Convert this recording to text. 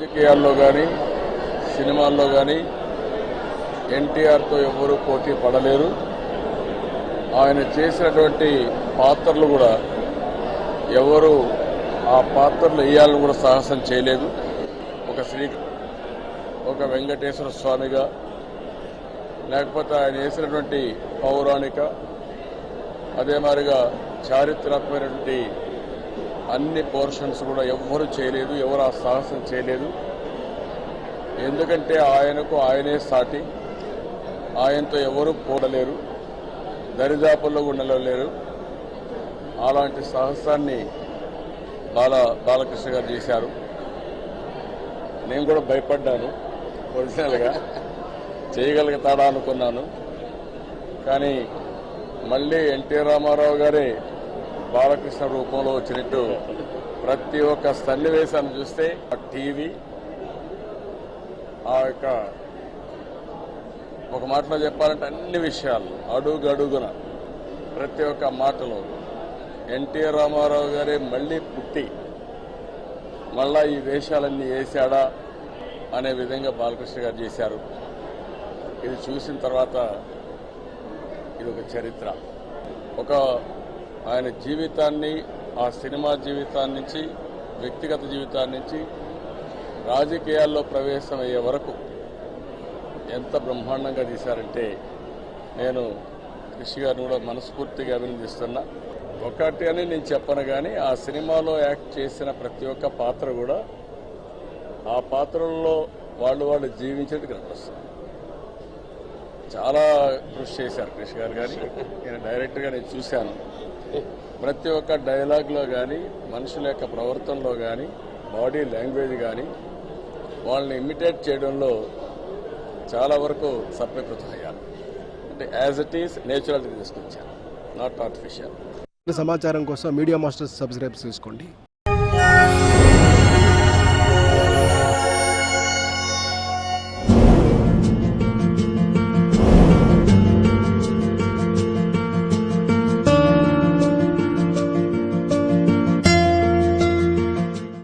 రాజకీయాల్లో కానీ సినిమాల్లో కానీ ఎన్టీఆర్తో ఎవరు పోటీ పడలేరు. ఆయన చేసినటువంటి పాత్రలు కూడా ఎవరు ఆ పాత్రలు వేయాలని కూడా సాహసం చేయలేదు. ఒక వెంకటేశ్వర స్వామిగా, లేకపోతే ఆయన వేసినటువంటి పౌరాణిక, అదే మాదిరిగా చారిత్రాత్మకమైనటువంటి అన్ని పోర్షన్స్ కూడా ఎవ్వరూ చేయలేదు, ఎవరు ఆ సాహసం చేయలేదు. ఎందుకంటే ఆయనకు ఆయనే సాటి, ఆయనతో ఎవరూ పోడలేరు, దరిదాపుల్లో ఉండలేరు. అలాంటి సాహసాన్ని బాలకృష్ణ గారు చేశారు. నేను కూడా భయపడ్డాను, ఒరిజినల్గా చేయగలుగుతాడా అనుకున్నాను. కానీ మళ్ళీ ఎన్టీ రామారావు గారే బాలకృష్ణ రూపంలో వచ్చినట్టు ప్రతి ఒక్క సన్నివేశాన్ని చూస్తే ఆ టీవీ, ఆ యొక్క ఒక మాటలో చెప్పాలంటే అన్ని విషయాలు అడుగడుగున ప్రతి ఒక్క మాటలో ఎన్టీ రామారావు గారే మళ్ళీ పుట్టి మళ్ళా ఈ వేషాలన్నీ వేశాడా అనే విధంగా బాలకృష్ణ గారు చేశారు. ఇది చూసిన తర్వాత ఇది ఒక చరిత్ర. ఆయన జీవితాన్ని, ఆ సినిమా జీవితాన్ని నుంచి, వ్యక్తిగత జీవితాన్ని నుంచి రాజకీయాల్లో ప్రవేశం అయ్యే వరకు ఎంత బ్రహ్మాండంగా తీశారంటే నేను కృషి గారిని కూడా మనస్ఫూర్తిగా అభినందిస్తున్నా. ఒకటి అని నేను చెప్పను, కానీ ఆ సినిమాలో యాక్ట్ చేసిన ప్రతి ఒక్క పాత్ర కూడా ఆ పాత్రల్లో వాళ్ళు జీవించేది కనిపిస్తుంది. చాలా కృషి చేశారు కృషి గారు. కానీ నేను డైరెక్ట్గా నేను చూశాను. ప్రతి ఒక్క డైలాగ్లో కానీ, మనుషుల యొక్క ప్రవర్తనలో కానీ, బాడీ లాంగ్వేజ్ కానీ, వాళ్ళని ఇమిటేట్ చేయడంలో చాలా వరకు సఫలీకృతమయ్యారు. అంటే యాజ్ ఇట్ ఈస్ నేచురల్గా తీసుకొచ్చారు, నాట్ ఆర్టిఫిషియల్. సమాచారం కోసం మీడియా మాస్టర్స్ సబ్స్క్రైబ్ చేసుకోండి.